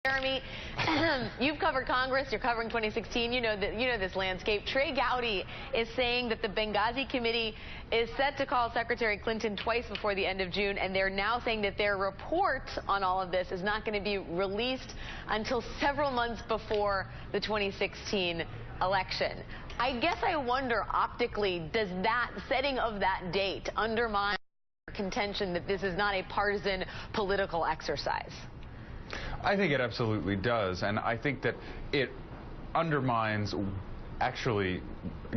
Jeremy, you've covered Congress, you're covering 2016, you know this landscape. Trey Gowdy is saying that the Benghazi committee is set to call Secretary Clinton twice before the end of June, and they're now saying that their report on all of this is not going to be released until several months before the 2016 election. I guess I wonder, optically, does that setting of that date undermine contention that this is not a partisan political exercise? I think it absolutely does, and I think that it undermines actually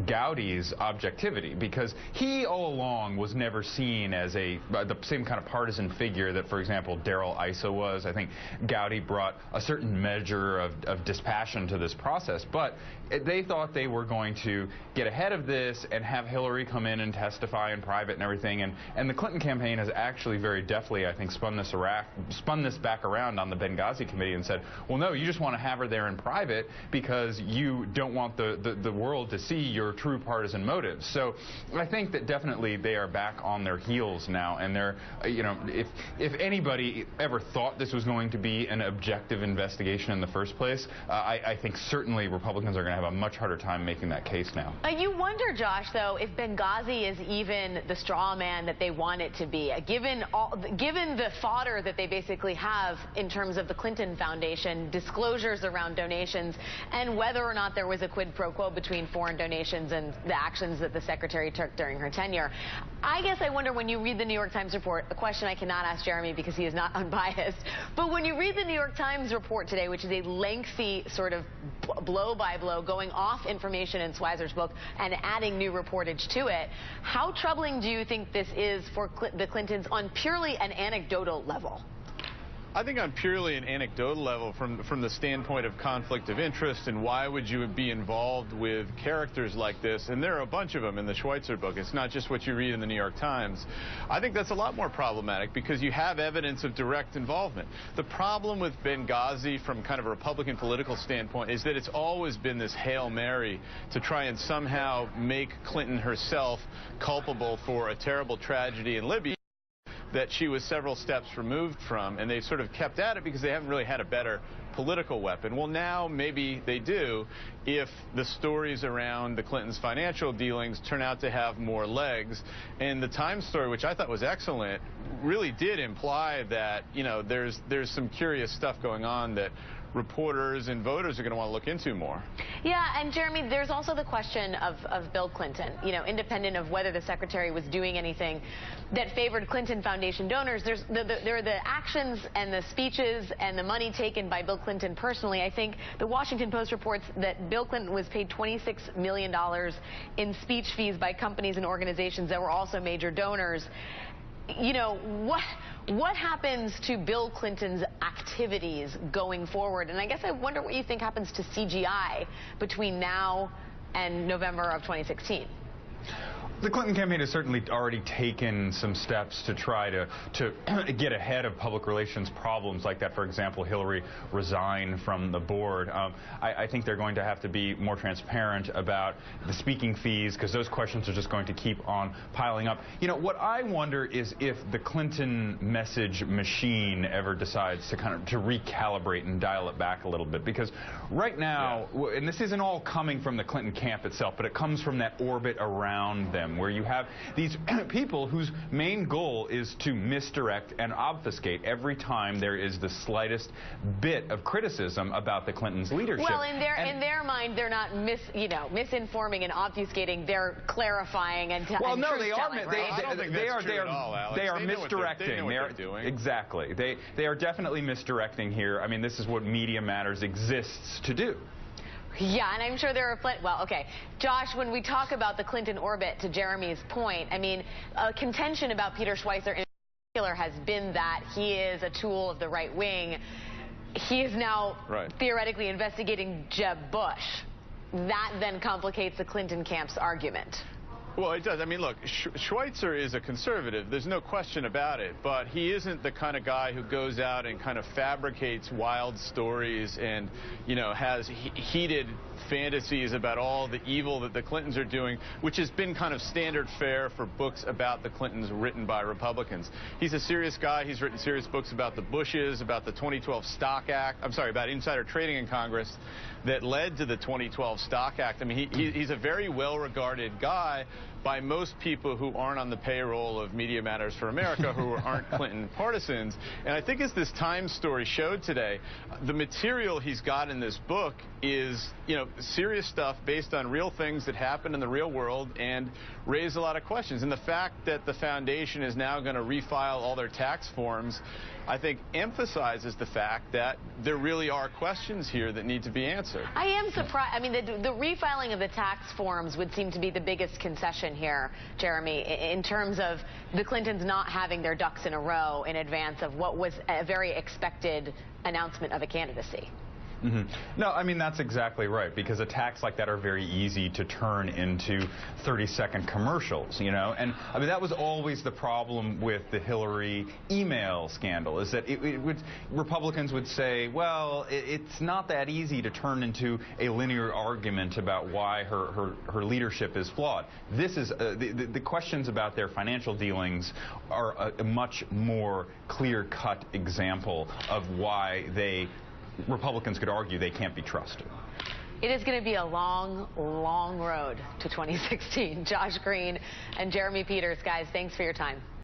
Gowdy's objectivity, because he all along was never seen as the same kind of partisan figure that, for example, Darrell Issa was. I think Gowdy brought a certain measure of dispassion to this process, but they thought they were going to get ahead of this and have Hillary come in and testify in private and everything, and the Clinton campaign has actually very deftly, I think, spun this back around on the Benghazi committee and said, well, no, you just want to have her there in private because you don't want the world to see your true partisan motives. So I think that definitely they are back on their heels now, and they're, you know, if anybody ever thought this was going to be an objective investigation in the first place, I think certainly Republicans are going to have a much harder time making that case now. You wonder, Josh, though, if Benghazi is even the straw man that they want it to be, given the fodder that they basically have in terms of the Clinton Foundation, disclosures around donations, and whether or not there was a quid pro quo between foreign donations and the actions that the secretary took during her tenure. I guess I wonder, when you read the New York Times report, a question I cannot ask Jeremy because he is not unbiased, but when you read the New York Times report today, which is a lengthy sort of blow-by-blow, going off information in Schweizer's book and adding new reportage to it, how troubling do you think this is for the Clintons on purely an anecdotal level? I think on purely an anecdotal level, from the standpoint of conflict of interest and why would you be involved with characters like this, and there are a bunch of them in the Schweitzer book, it's not just what you read in the New York Times. I think that's a lot more problematic because you have evidence of direct involvement. The problem with Benghazi from kind of a Republican political standpoint is that it's always been this Hail Mary to try and somehow make Clinton herself culpable for a terrible tragedy in Libya that she was several steps removed from, and they've sort of kept at it because they haven't really had a better political weapon. Well, now maybe they do if the stories around the Clintons' financial dealings turn out to have more legs. And the Times story, which I thought was excellent, really did imply that, you know, there's some curious stuff going on that reporters and voters are going to want to look into more. Yeah, and Jeremy, there's also the question of Bill Clinton. You know, independent of whether the secretary was doing anything that favored Clinton Foundation donors, there are the actions and the speeches and the money taken by Bill Clinton personally. I think the Washington Post reports that Bill Clinton was paid $26 million in speech fees by companies and organizations that were also major donors. You know, what happens to Bill Clinton's activities going forward? And I guess I wonder what you think happens to CGI between now and November of 2016. The Clinton campaign has certainly already taken some steps to try to get ahead of public relations problems like that. For example, Hillary resigned from the board. I think they're going to have to be more transparent about the speaking fees, because those questions are just going to keep on piling up. You know, what I wonder is if the Clinton message machine ever decides to to recalibrate and dial it back a little bit, because right now, and this isn't all coming from the Clinton camp itself, but it comes from that orbit around them, where you have these people whose main goal is to misdirect and obfuscate every time there is the slightest bit of criticism about the Clintons' leadership. Well, in their mind, they're not misinforming and obfuscating; they're clarifying and well, no, they are. They are misdirecting. They know what they're doing. Exactly. They are definitely misdirecting here. I mean, this is what Media Matters exists to do. Yeah, and I'm sure there are well, okay. Josh, when we talk about the Clinton orbit, to Jeremy's point, I mean, contention about Peter Schweitzer in particular has been that he is a tool of the right wing. He is now theoretically investigating Jeb Bush. That then complicates the Clinton camp's argument. Well, it does. I mean, look, Schweitzer is a conservative. There's no question about it. But he isn't the kind of guy who goes out and kind of fabricates wild stories and, you know, has heated fantasies about all the evil that the Clintons are doing, which has been kind of standard fare for books about the Clintons written by Republicans. He's a serious guy. He's written serious books about the Bushes, about the 2012 Stock Act. I'm sorry, about insider trading in Congress that led to the 2012 Stock Act. I mean, he's a very well-regarded guy by most people who aren't on the payroll of Media Matters for America, who aren't Clinton partisans. And I think as this Times story showed today, the material he's got in this book is, you know, serious stuff based on real things that happen in the real world and raise a lot of questions. And the fact that the foundation is now going to refile all their tax forms, I think, emphasizes the fact that there really are questions here that need to be answered. I am surprised. I mean, the refiling of the tax forms would seem to be the biggest concession here, Jeremy, in terms of the Clintons not having their ducks in a row in advance of what was a very expected announcement of a candidacy. Mm-hmm. No, I mean, that's exactly right, because attacks like that are very easy to turn into 30-second commercials, you know? And, I mean, that was always the problem with the Hillary email scandal, is that Republicans would say, well, it's not that easy to turn into a linear argument about why her leadership is flawed. This is, the questions about their financial dealings are a much more clear-cut example of why Republicans could argue they can't be trusted. It is going to be a long, long road to 2016. Josh Green and Jeremy Peters, guys, thanks for your time.